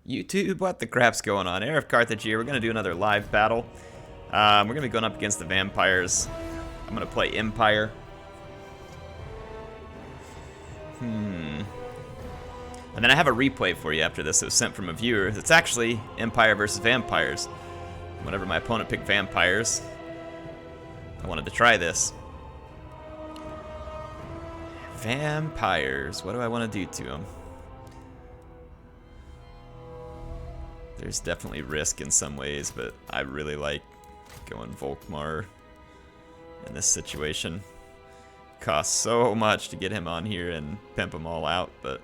YouTube, what the crap's going on? HeirofCarthage here. We're going to do another live battle. We're going to be going up against the vampires. I'm going to play Empire. And then I have a replay for you after this that was sent from a viewer. It's actually Empire versus Vampires. Whenever my opponent picked Vampires, I wanted to try this. Vampires. What do I want to do to them? There's definitely risk in some ways, but I really like going Volkmar in this situation. Costs so much to get him on here and pimp them all out, but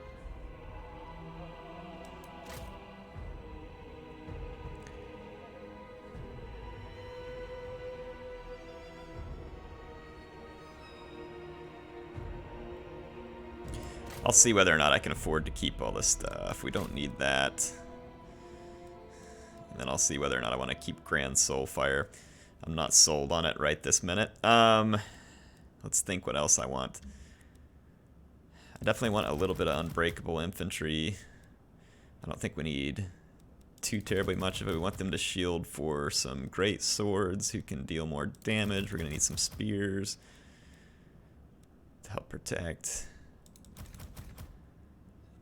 I'll see whether or not I can afford to keep all this stuff. We don't need that. And then I'll see whether or not I want to keep Grand Soulfire. I'm not sold on it right this minute. Let's think what else I want. I definitely want a little bit of Unbreakable Infantry. I don't think we need too terribly much of it. We want them to shield for some great swords who can deal more damage. We're going to need some spears to help protect.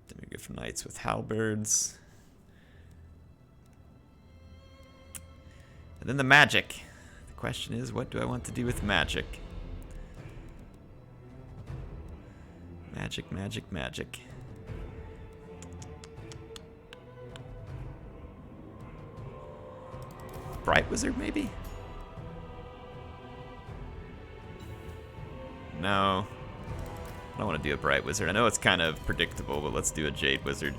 Then we go for knights with halberds. And then the magic. The question is, what do I want to do with magic? Magic, magic, magic. Bright Wizard, maybe? No. I don't want to do a Bright Wizard. I know it's kind of predictable, but let's do a Jade Wizard.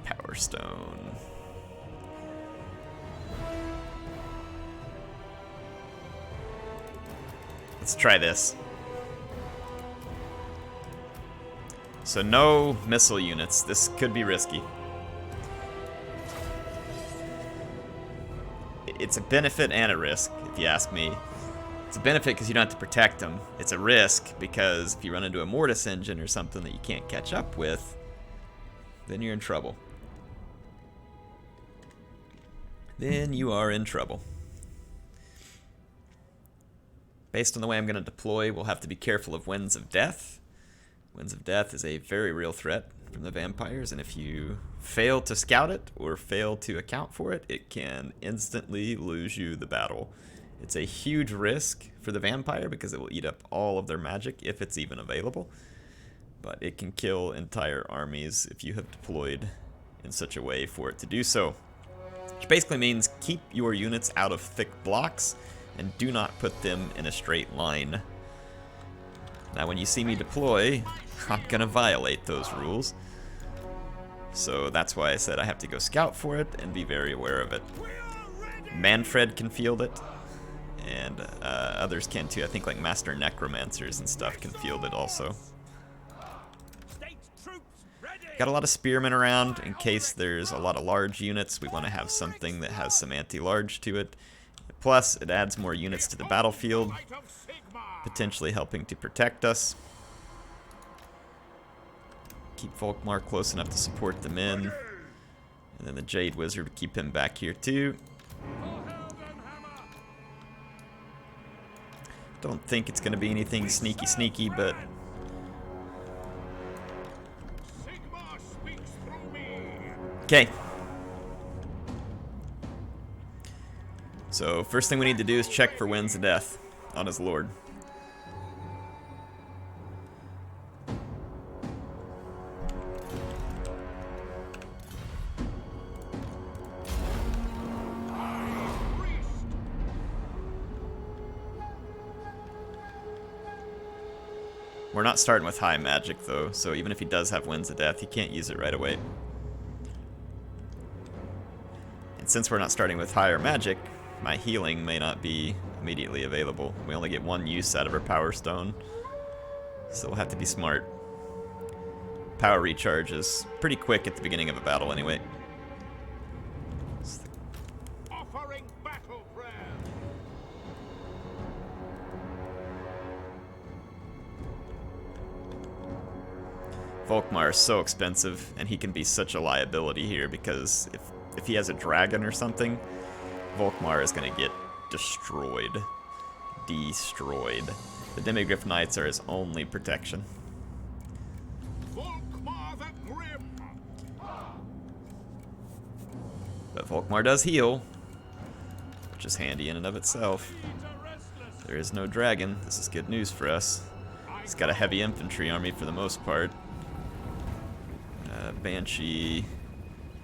Power Stone. Let's try this. So no missile units. This could be risky. It's a benefit and a risk, if you ask me. It's a benefit because you don't have to protect them. It's a risk because if you run into a Mortis engine or something that you can't catch up with, then you're in trouble. Then you are in trouble. Based on the way I'm going to deploy, we'll have to be careful of Winds of Death. Winds of Death is a very real threat from the vampires, and if you fail to scout it or fail to account for it, it can instantly lose you the battle. It's a huge risk for the vampire because it will eat up all of their magic if it's even available, but it can kill entire armies if you have deployed in such a way for it to do so. Which basically means keep your units out of thick blocks and do not put them in a straight line. Now when you see me deploy, I'm gonna violate those rules. So that's why I said I have to go scout for it and be very aware of it. Manfred can field it, and others can too. I think like Master Necromancers and stuff can field it also. Got a lot of spearmen around in case there's a lot of large units. We want to have something that has some anti-large to it. Plus, it adds more units to the battlefield, potentially helping to protect us. Keep Volkmar close enough to support the men. And then the Jade Wizard, keep him back here too. Don't think it's going to be anything sneaky, but okay. So first thing we need to do is check for Winds of Death on his lord. We're not starting with high magic though, so even if he does have Winds of Death, he can't use it right away. And since we're not starting with higher magic, my healing may not be immediately available. We only get one use out of our Power Stone, so we'll have to be smart. Power recharge is pretty quick at the beginning of a battle anyway. Volkmar is so expensive, and he can be such a liability here, because if he has a dragon or something, Volkmar is going to get destroyed. Destroyed. The Demigryph Knights are his only protection. But Volkmar does heal, which is handy in and of itself. There is no dragon. This is good news for us. He's got a heavy infantry army for the most part. Banshee,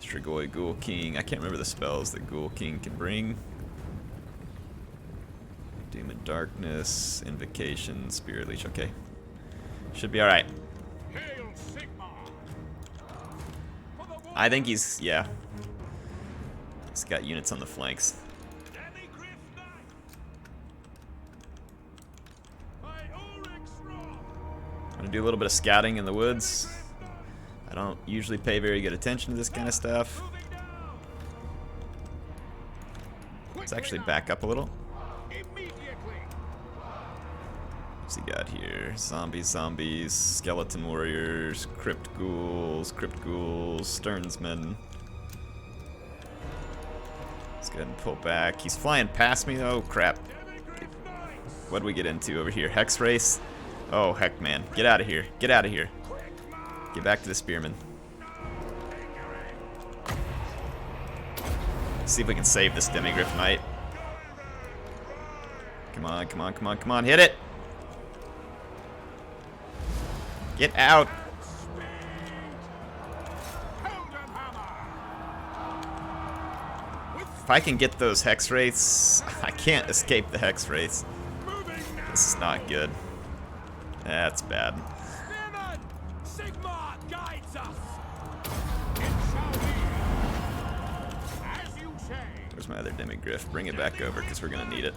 Strigoi, Ghoul King. I can't remember the spells that Ghoul King can bring. Doom and Darkness, Invocation, Spirit Leech. Okay. Should be alright. I think he's, yeah. He's got units on the flanks. I'm gonna do a little bit of scouting in the woods. I don't usually pay very good attention to this kind of stuff. Let's actually back up a little. What's he got here? Zombies, skeleton warriors, crypt ghouls, sternsmen. Let's go ahead and pull back. He's flying past me. Oh crap. What do we get into over here? Hex race? Oh heck man. Get out of here. Get out of here. Get back to the spearmen. Let's see if we can save this Demigryph Knight. Come on, come on, come on, come on. Hit it! Get out! If I can get those hex wraiths, I can't escape the hex wraiths. This is not good. That's bad. Where's my other Demigryph? Bring it back over because we're gonna need it.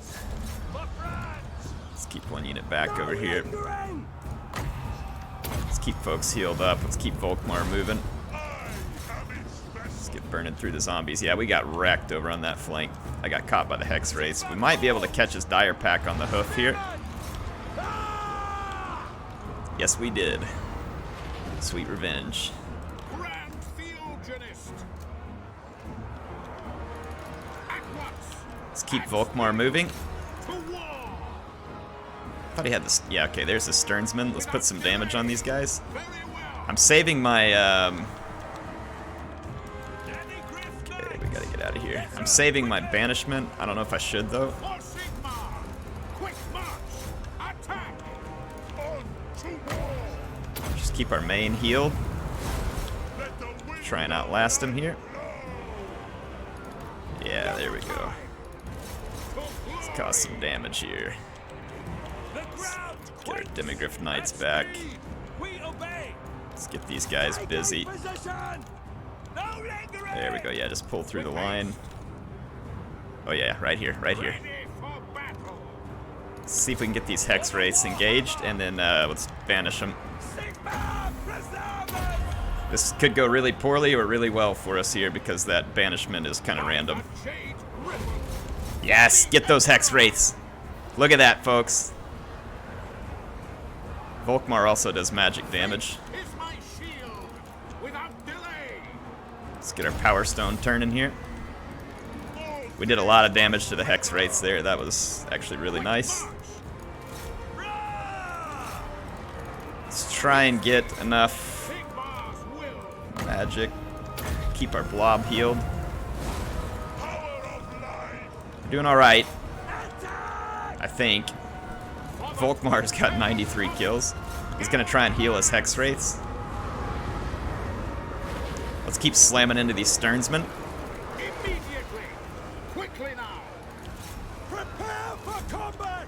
Let's keep one unit back over here. Let's keep folks healed up. Let's keep Volkmar moving. Let's get burning through the zombies. Yeah, we got wrecked over on that flank. I got caught by the hex wraiths. We might be able to catch his dire pack on the hoof here. Yes, we did. Sweet revenge. Let's keep Volkmar moving. Thought he had this. Yeah, okay, there's the Sternsman. Let's put some damage on these guys. I'm saving my. Okay, we gotta get out of here. I'm saving my banishment. I don't know if I should, though. Just keep our main healed. Try and outlast him here. Yeah, there we go. Let's cause some damage here. Get our Demigryph Knights back. Let's get these guys busy. There we go, yeah, just pull through the line. Oh yeah, right here, right here. Let's see if we can get these hex wraiths engaged, and then let's banish them. This could go really poorly or really well for us here because that banishment is kind of random. Yes, get those hex wraiths. Look at that, folks. Volkmar also does magic damage. Let's get our Power Stone turning here. We did a lot of damage to the hex wraiths there. That was actually really nice. Let's try and get enough magic. Keep our blob healed. We're doing alright, I think. Volkmar's got 93 kills. He's gonna try and heal his hex wraiths. Let's keep slamming into these Sternsmen. Quickly now. Prepare for combat.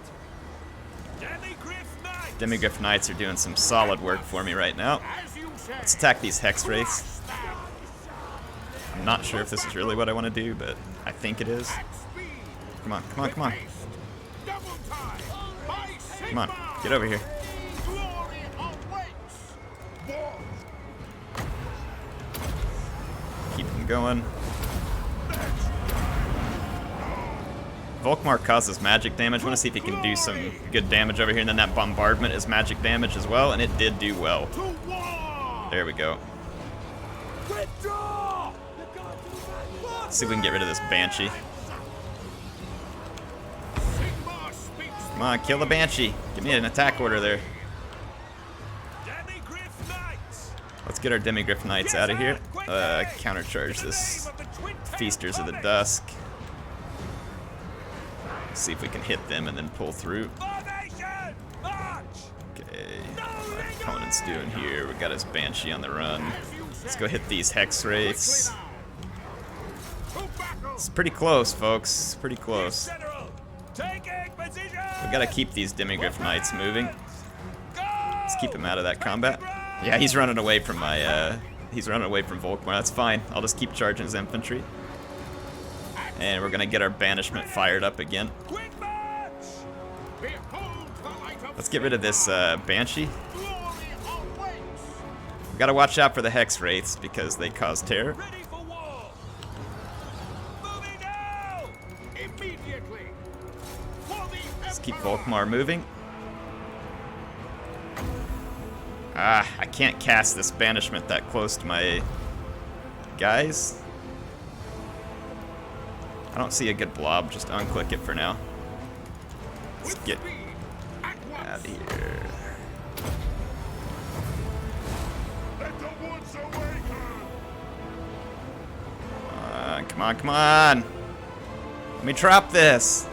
Demigryph Knights are doing some solid work for me right now. Let's attack these hex wraiths. I'm not sure if this is really what I want to do, but I think it is. Come on, come on, come on. Come on, get over here. Keep them going. Volkmar causes magic damage. I want to see if he can do some good damage over here. And then that bombardment is magic damage as well, and it did do well. There we go. Withdraw! Let's see if we can get rid of this Banshee. Sigmar speaks. Come on, kill the Banshee. Give me an attack order there. Demigryph Knights. Let's get our Demigryph Knights out of here. Countercharge this Feasters of the Dusk. See if we can hit them and then pull through. Formation! March! Okay, what my opponent's doing here. We got his Banshee on the run. Let's go hit these Hex Wraiths. It's pretty close, folks. Pretty close. We gotta keep these Demigryph Knights moving. Let's keep him out of that combat. Yeah, he's running away from my, he's running away from Volkmar. That's fine. I'll just keep charging his infantry. And we're gonna get our banishment fired up again. Let's get rid of this Banshee. We gotta watch out for the Hex Wraiths because they cause terror. Let's keep Volkmar moving. Ah, I can't cast this banishment that close to my guys. I don't see a good blob, just unclick it for now. Let's get out of here. Come on, come on! Let me drop this!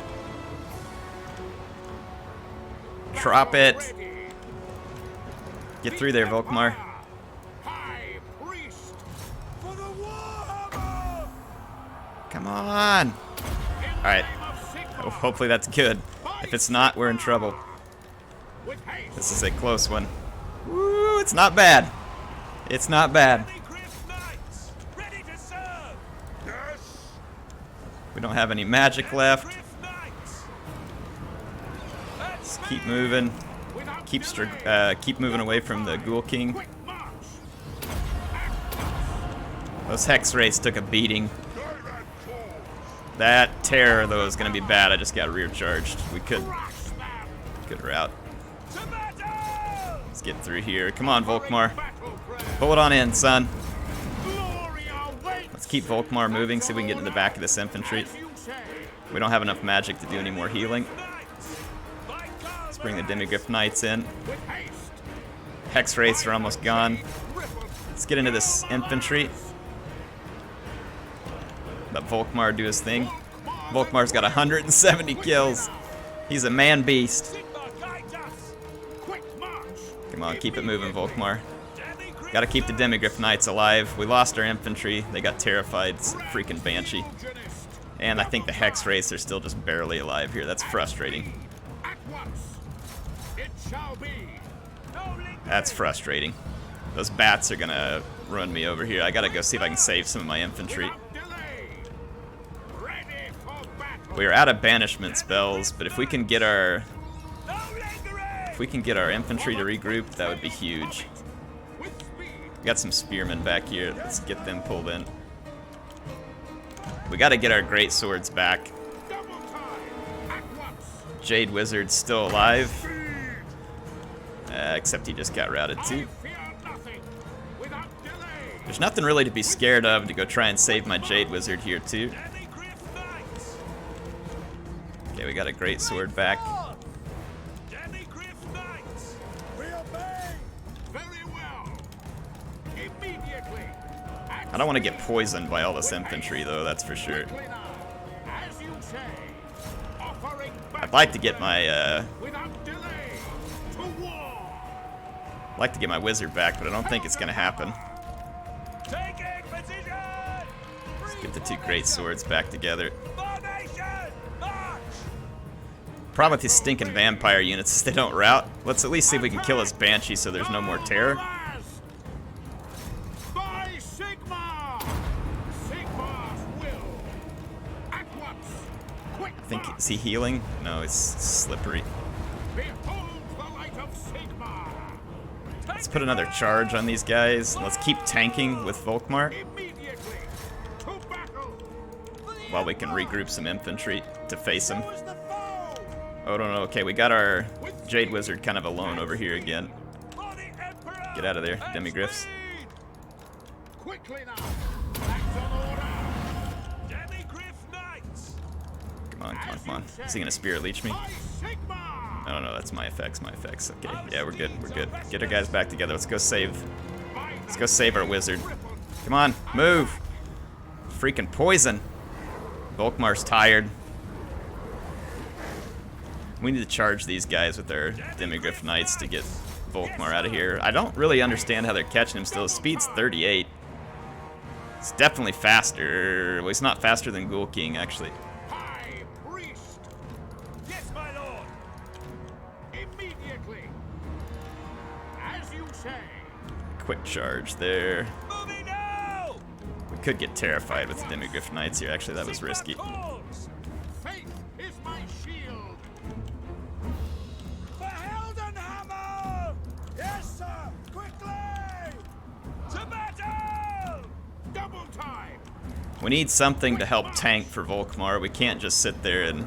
Drop it! Get through there, Volkmar. Come on! Alright. Hopefully that's good. If it's not, we're in trouble. This is a close one. Woo, it's not bad. It's not bad. We don't have any magic left. Let's keep moving. Keep moving away from the Ghoul King. Those Hex Wraiths took a beating. That terror, though, is going to be bad. I just got rear charged. We could... Good route. Let's get through here. Come on, Volkmar. Pull it on in, son. Let's keep Volkmar moving, see if we can get in the back of this infantry. We don't have enough magic to do any more healing. Let's bring the Demigryph Knights in. Hex Wraiths are almost gone. Let's get into this infantry. Let Volkmar do his thing. Volkmar's got 170 kills. He's a man beast. Come on, keep it moving, Volkmar. Gotta keep the Demigryph Knights alive. We lost our infantry. They got terrified. It's a freaking Banshee. And I think the Hex Wraiths are still just barely alive here. That's frustrating. That's frustrating. Those bats are gonna run me over here. I gotta go see if I can save some of my infantry. We are out of banishment spells, but if we can get our infantry to regroup, that would be huge. We got some spearmen back here. Let's get them pulled in. We got to get our great swords back. Jade Wizard's still alive, except he just got routed too. There's nothing really to be scared of to go try and save my Jade Wizard here too. Okay, we got a great sword back. I don't want to get poisoned by all this infantry though, that's for sure. I'd like to get my wizard back, but I don't think it's gonna happen. Let's get the two great swords back together. Problem with these stinking vampire units is they don't rout. Let's at least see if we can kill his Banshee so there's no more terror. I think, is he healing? No, it's slippery. Let's put another charge on these guys. Let's keep tanking with Volkmar while we can regroup some infantry to face him. Oh no, okay, we got our Jade Wizard kind of alone over here again. Get out of there, Demigryphs. Quickly now. That's on order. Demigryph Knights. Come on, come on, come on. Is he gonna Spirit Leech me? High Sigma. Oh no, that's my effects, my effects. Okay, yeah, we're good, we're good. Get our guys back together. Let's go save. Let's go save our wizard. Come on, move. Freaking poison. Volkmar's tired. We need to charge these guys with their Demigryph Knights to get Volkmar out of here. I don't really understand how they're catching him still. His speed's 38. It's definitely faster. Well, he's not faster than Ghoul King, actually. High Priest. Yes, my lord. Immediately. As you say. Quick charge there. Moving now. We could get terrified with the Demigryph Knights here. Actually, that was risky. Faith is my shield. For Heldenhammer! Yes, sir! Quickly! To battle! Double time! We need something to help tank for Volkmar. We can't just sit there and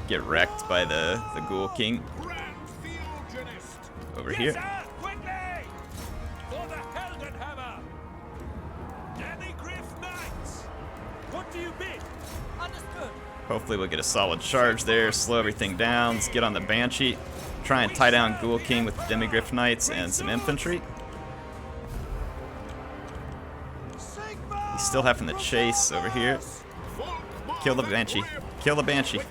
get wrecked by the Ghoul King. Grand Theogenist! Over Yes, here. sir! Quickly! For the Heldenhammer! Demigryph Knights! What do you bid? Understood! Hopefully we'll get a solid charge there, slow everything down. Let's get on the Banshee. Try and tie down Ghoul King with the Demigryph Knights and some infantry. He's still having the chase over here. Kill the Banshee. Kill the Banshee.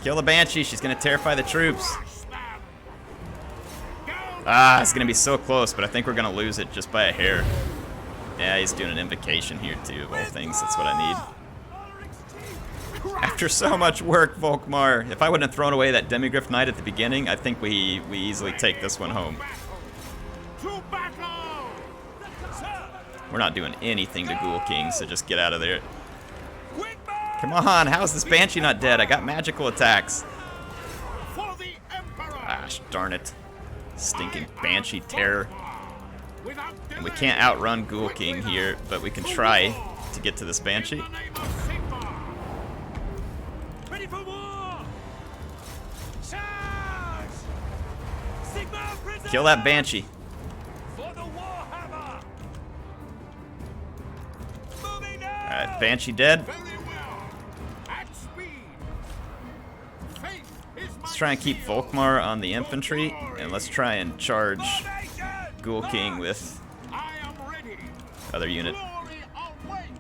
Kill the Banshee. She's going to terrify the troops. Ah, it's going to be so close, but I think we're going to lose it just by a hair. Yeah, he's doing an invocation here too, of all things. That's what I need. After so much work, Volkmar. If I wouldn't have thrown away that Demigryph Knight at the beginning, I think we easily take this one home. We're not doing anything to Ghoul King, so just get out of there. Come on, how is this Banshee not dead? I got magical attacks. Gosh, darn it. Stinking Banshee terror. And we can't outrun Ghoul King here, but we can try to get to this Banshee. Ready for war! Charge! Sigma prisoner! Kill that Banshee. For the Warhammer! Moving now! Alright, Banshee dead. Very well. At speed. Faith is my Let's try and keep Volkmar on the infantry, and let's try and charge formation! Ghoul King with I am ready. other unit. Glory awaits.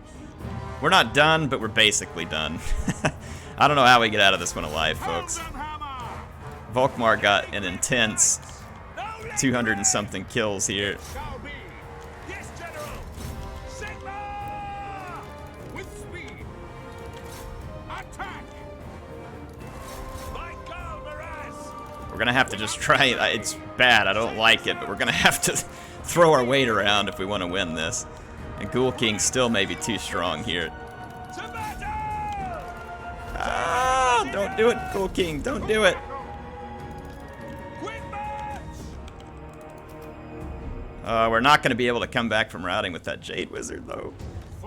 We're not done, but we're basically done. I don't know how we get out of this one alive, folks. Heldenhammer! Volkmar got an intense Now let 200 and something kills here. shall be. Yes, General. Sigma! With speed. Attack! My God, Miraz! We're gonna have to just try. It's bad. I don't like it, but we're gonna have to throw our weight around if we want to win this. And Ghoul King still may be too strong here. To battle! Ah! Don't do it, Ghoul King. Don't do it. Quick march! We're not gonna be able to come back from routing with that Jade Wizard, though.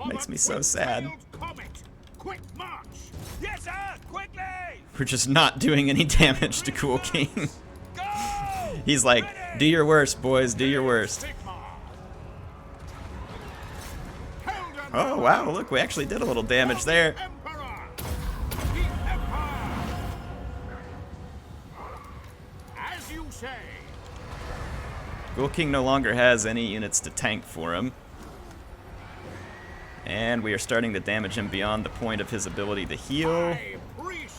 Makes me so sad. Comet. Quick march! Yes, sir! Quickly! We're just not doing any damage to Ghoul King. Go! He's like, do your worst, boys. Do your worst. Sigma! Oh, wow. Look, we actually did a little damage there. Emperor! The Empire! As you say. Ghoul King no longer has any units to tank for him. And we are starting to damage him beyond the point of his ability to heal. High priest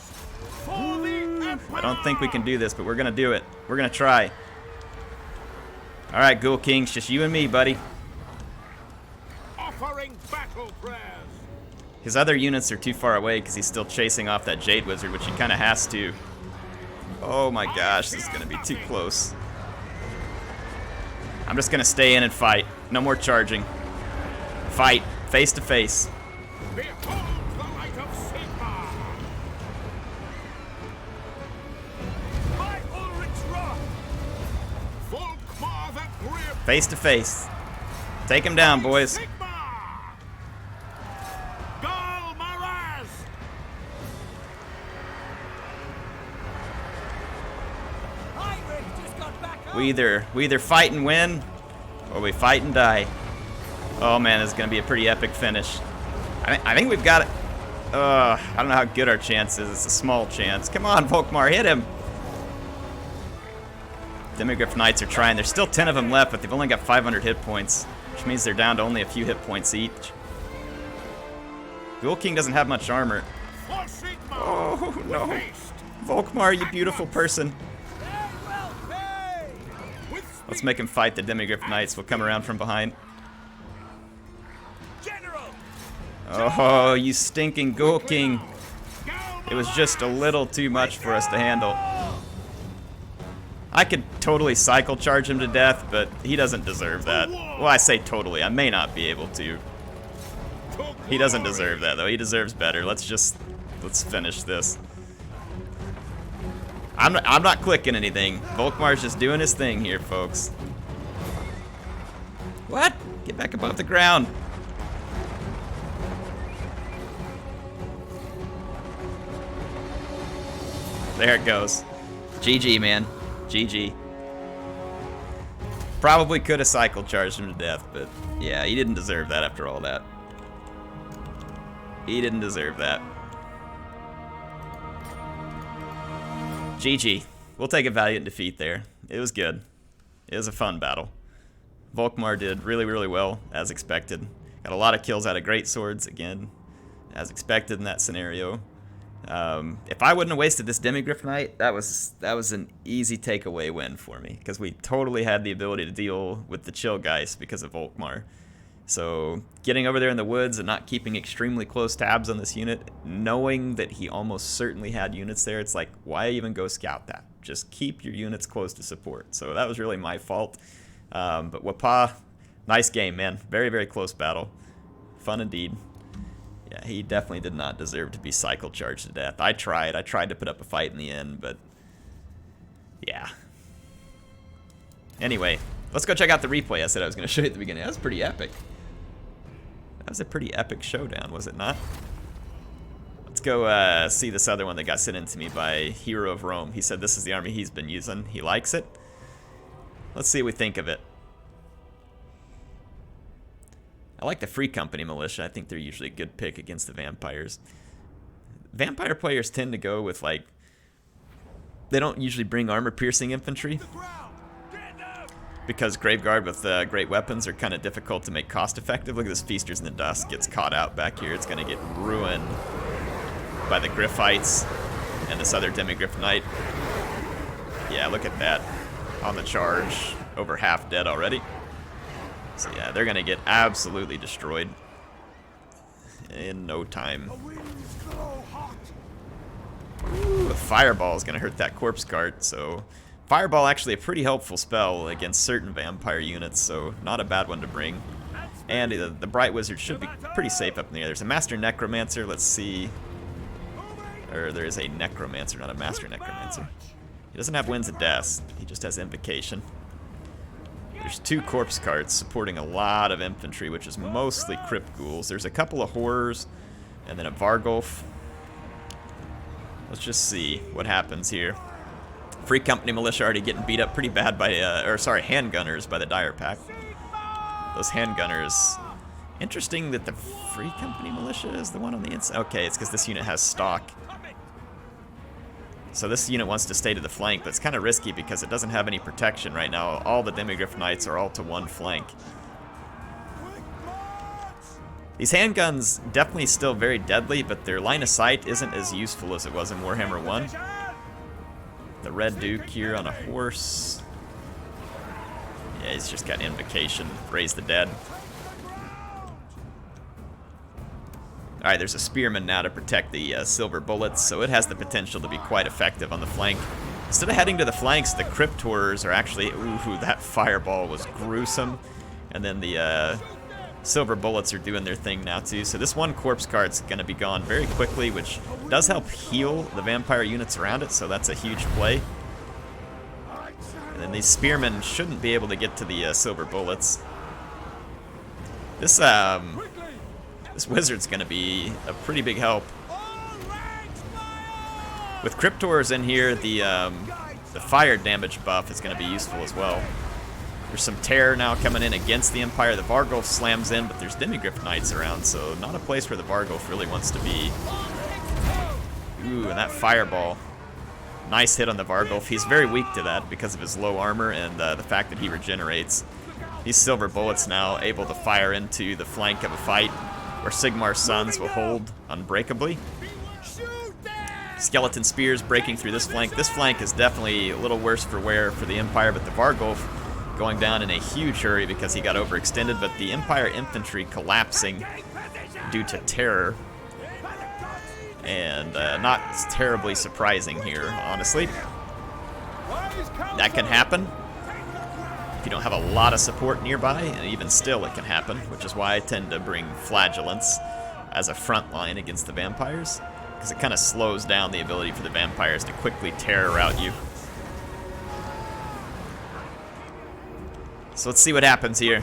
for the Empire! I don't think we can do this, but we're going to do it. We're going to try. Alright, Ghoul King, it's just you and me, buddy. Offering battle prayers. His other units are too far away because he's still chasing off that Jade Wizard, which he kind of has to. Oh my gosh, this is going to be too close. I'm just going to stay in and fight. No more charging. Fight. Face to face. Behold the light of Sigma! My Ulrich's wrath! Volkmar the Grip! Face to face. Take him down, boys. Sigma! Gal Maraz! We either fight and win, or we fight and die. Oh man, this is going to be a pretty epic finish. I think we've got it. I don't know how good our chance is. It's a small chance. Come on, Volkmar, hit him. Demigryph Knights are trying. There's still 10 of them left, but they've only got 500 hit points, which means they're down to only a few hit points each. Ghoul King doesn't have much armor. Oh, no. Volkmar, you beautiful person. Let's make him fight the Demigryph Knights. We'll come around from behind. Oh, you stinking Ghoul King. It was just a little too much for us to handle. I could totally cycle charge him to death, but he doesn't deserve that. Well, I say totally. I may not be able to. He doesn't deserve that, though. He deserves better. Let's finish this. I'm not clicking anything. Volkmar's just doing his thing here, folks. What? Get back above the ground. There it goes. GG, man. GG. Probably could have cycle charged him to death, but yeah, he didn't deserve that after all that. He didn't deserve that. GG. We'll take a valiant defeat there. It was good. It was a fun battle. Volkmar did really, really well, as expected. Got a lot of kills out of great swords, again, as expected in that scenario. If I wouldn't have wasted this Demigryph Knight, that was an easy takeaway win for me, because we totally had the ability to deal with the Chillgeist because of Volkmar. So getting over there in the woods and not keeping extremely close tabs on this unit, knowing that he almost certainly had units there, it's like, why even go scout that? Just keep your units close to support. So that was really my fault. But Wapa, nice game, man. Very, very close battle. Fun indeed. Yeah, he definitely did not deserve to be cycle charged to death. I tried to put up a fight in the end, but yeah. Anyway, let's go check out the replay I said I was going to show you at the beginning. That was pretty epic. That was a pretty epic showdown, was it not? Let's go see this other one that got sent in to me by Hero of Rome. He said this is the army he's been using. He likes it. Let's see what we think of it. I like the Free Company Militia. I think they're usually a good pick against the vampires. Vampire players tend to go with, like, they don't usually bring armor-piercing infantry, because Graveguard with great weapons are kind of difficult to make cost-effective. Look at this Feasters in the Dusk gets caught out back here. It's going to get ruined by the Griffites and this other Demigryph Knight. Yeah, look at that. On the charge, over half dead already. So yeah, they're going to get absolutely destroyed in no time. Ooh, a Fireball is going to hurt that Corpse Cart, so Fireball actually a pretty helpful spell against certain vampire units, so not a bad one to bring. And the Bright Wizard should be pretty safe up in the air. There's a Master Necromancer, let's see. Or there is a Necromancer, not a Master Necromancer. He doesn't have Winds of Death, he just has Invocation. There's 2 Corpse Carts supporting a lot of infantry, which is mostly Crypt Ghouls. There's a couple of Horrors, and then a Vargulf. Let's just see what happens here. Free Company Militia already getting beat up pretty bad by, Handgunners by the Dire Pack. Those Handgunners. Interesting that the Free Company Militia is the one on the inside. Okay, it's because this unit has stock. So this unit wants to stay to the flank, but it's kind of risky because it doesn't have any protection right now. All the Demigryph Knights are all to one flank. These handguns definitely still very deadly, but their line of sight isn't as useful as it was in Warhammer 1. The Red Duke here on a horse. Yeah, he's just got Invocation, Raise the Dead. Alright, there's a Spearman now to protect the Silver Bullets, so it has the potential to be quite effective on the flank. Instead of heading to the flanks, the Crypt Horrors are actually... Ooh, that Fireball was gruesome. And then the Silver Bullets are doing their thing now too. So this one Corpse Cart's going to be gone very quickly, which does help heal the vampire units around it, so that's a huge play. And then these Spearmen shouldn't be able to get to the Silver Bullets. This Wizard's going to be a pretty big help. With Crypt Horrors in here, the fire damage buff is going to be useful as well. There's some terror now coming in against the Empire. The Vargulf slams in, but there's Demigryph Knights around, so not a place where the Vargulf really wants to be. Ooh, and that fireball. Nice hit on the Vargulf. He's very weak to that because of his low armor and the fact that he regenerates. These silver bullets now able to fire into the flank of a fight where Sigmar's sons will hold unbreakably. Skeleton spears breaking through this flank. This flank is definitely a little worse for wear for the Empire, but the Vargulf going down in a huge hurry because he got overextended, but the Empire infantry collapsing due to terror. And not terribly surprising here, honestly. That can happen if you don't have a lot of support nearby, and even still it can happen, which is why I tend to bring Flagellants as a front line against the vampires, because it kind of slows down the ability for the vampires to quickly terror out you. So let's see what happens here.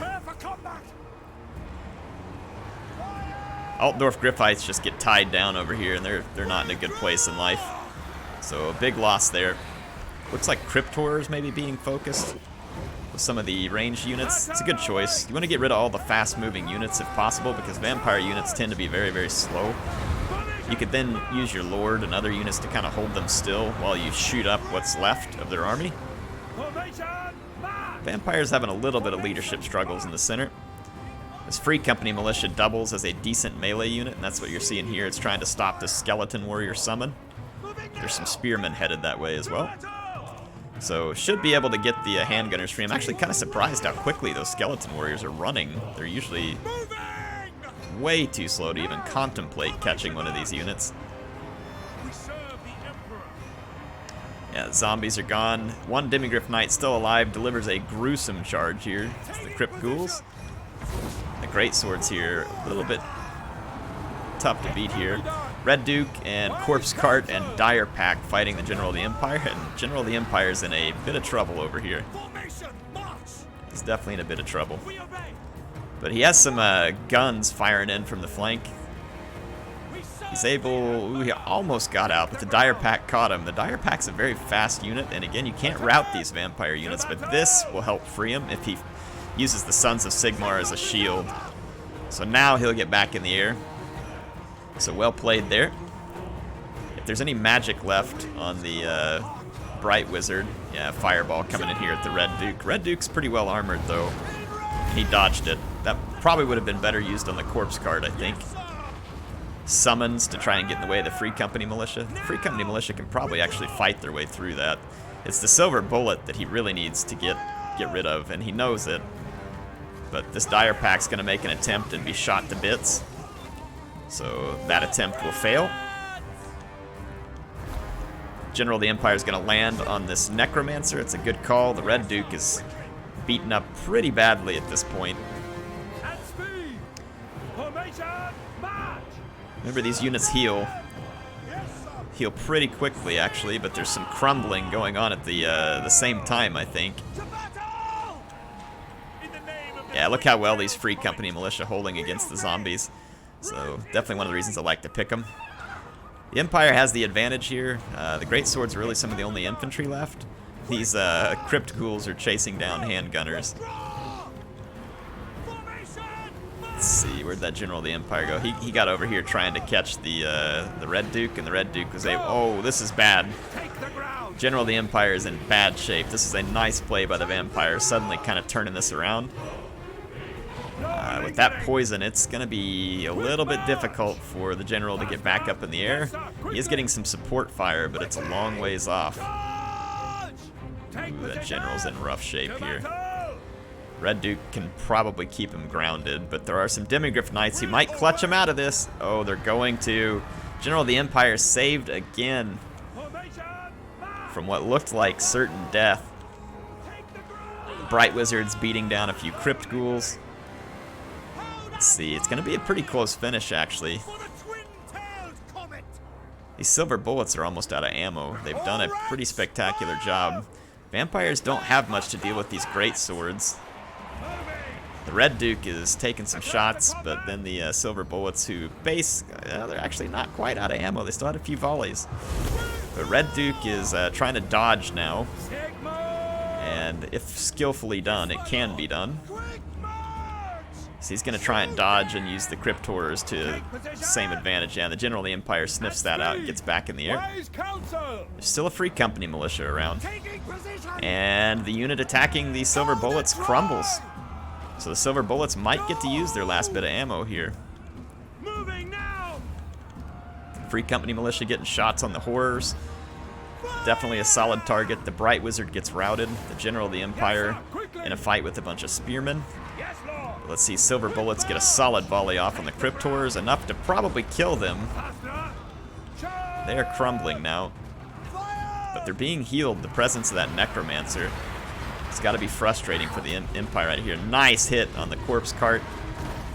Altdorf Griffites just get tied down over here, and they're not in a good place in life. So a big loss there. Looks like Crypt Horrors maybe being focused with some of the ranged units. It's a good choice. You want to get rid of all the fast-moving units if possible, because vampire units tend to be very, very slow. You could then use your Lord and other units to kind of hold them still while you shoot up what's left of their army. Vampires having a little bit of leadership struggles in the center. This Free Company Militia doubles as a decent melee unit, and that's what you're seeing here. It's trying to stop this Skeleton Warrior summon. There's some Spearmen headed that way as well. So should be able to get the handgunners free. I'm actually kind of surprised how quickly those Skeleton Warriors are running. They're usually way too slow to even contemplate catching one of these units. Yeah, the zombies are gone. One Demigryph Knight still alive delivers a gruesome charge here. It's the Crypt Ghouls. The Greatswords here, a little bit tough to beat here. Red Duke and Corpse Cart and Dire Pack fighting the General of the Empire, and General of the Empire is in a bit of trouble over here. He's definitely in a bit of trouble. But he has some guns firing in from the flank. He's able, ooh, he almost got out, but the Dire Pack caught him. The Dire Pack's a very fast unit, and again, you can't rout these vampire units, but this will help free him if he uses the Sons of Sigmar as a shield. So now he'll get back in the air. So well played there. If there's any magic left on the Bright Wizard, yeah, Fireball coming in here at the Red Duke. Red Duke's pretty well armored, though. He dodged it. That probably would have been better used on the Corpse Card, I think. Summons to try and get in the way of the Free Company Militia. The Free Company Militia can probably actually fight their way through that. It's the Silver Bullet that he really needs to get rid of, and he knows it. But this Dire Pack's going to make an attempt and be shot to bits. So that attempt will fail. General of the Empire is going to land on this Necromancer. It's a good call. The Red Duke is beaten up pretty badly at this point. Remember, these units heal pretty quickly, actually, but there's some crumbling going on at the same time, I think. Yeah, look how well these Free Company Militia holding against the zombies. So definitely one of the reasons I like to pick them. The Empire has the advantage here. The Greatswords are really some of the only infantry left. These Crypt Ghouls are chasing down handgunners. Let's see, where'd that General of the Empire go? He got over here trying to catch the Red Duke, and the Red Duke was able... Oh, this is bad. General of the Empire is in bad shape. This is a nice play by the Vampire, suddenly kind of turning this around. With that poison, it's going to be a little bit difficult for the General to get back up in the air. He is getting some support fire, but it's a long ways off. Ooh, that General's in rough shape here. Red Duke can probably keep him grounded, but there are some Demigryph Knights who might clutch him out of this. Oh, they're going to. General of the Empire saved again from what looked like certain death. Bright Wizard's beating down a few Crypt Ghouls. Let's see, it's going to be a pretty close finish, actually. These Silver Bullets are almost out of ammo. They've done a pretty spectacular job. Vampires don't have much to deal with these great swords. The Red Duke is taking some shots, but then the Silver Bullets, who they're actually not quite out of ammo. They still had a few volleys. But Red Duke is trying to dodge now. And if skillfully done, it can be done. So he's going to try and dodge and use the Crypt Horrors to same advantage. Yeah, the General of the Empire sniffs that out and gets back in the air. There's still a free company militia around. And the unit attacking the Silver Bullets crumbles. So the Silver Bullets might get to use their last bit of ammo here. Free company militia getting shots on the Horrors. Definitely a solid target. The Bright Wizard gets routed. The General of the Empire in a fight with a bunch of spearmen. Let's see, Silver Bullets get a solid volley off on the Crypt Horrors, enough to probably kill them. They are crumbling now. But they're being healed. The presence of that Necromancer. It's got to be frustrating for the Empire right here. Nice hit on the Corpse Cart.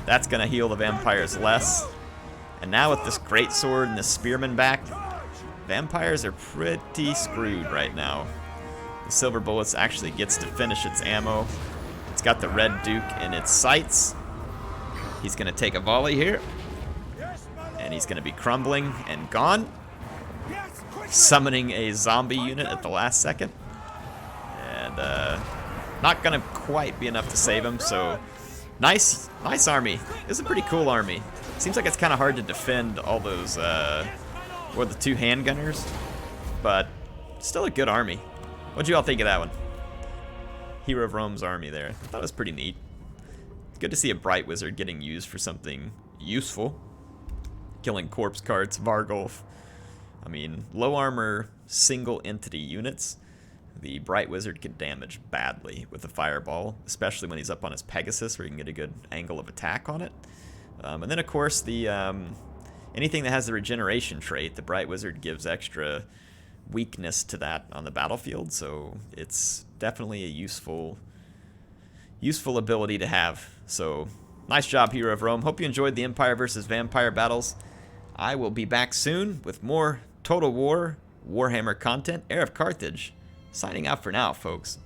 That's going to heal the Vampires less. And now with this Greatsword and this Spearman back, Vampires are pretty screwed right now. The Silver Bullets actually gets to finish its ammo. It's got the Red Duke in its sights. He's going to take a volley here. And he's going to be crumbling and gone. Summoning a zombie unit at the last second. And not going to quite be enough to save him, so nice army. This is a pretty cool army. Seems like it's kind of hard to defend all those, or the two handgunners, but still a good army. What'd you all think of that one? Hero of Rome's army there. I thought it was pretty neat. It's good to see a Bright Wizard getting used for something useful. Killing Corpse Carts, Vargulf. I mean, low armor, single entity units. The Bright Wizard can damage badly with a fireball, especially when he's up on his Pegasus, where you can get a good angle of attack on it. And then, of course, the anything that has the regeneration trait, the Bright Wizard gives extra weakness to that on the battlefield, so it's definitely a useful ability to have. So, nice job, Hero of Rome. Hope you enjoyed the Empire versus Vampire battles. I will be back soon with more Total War Warhammer content. HeirofCarthage, signing out for now, folks.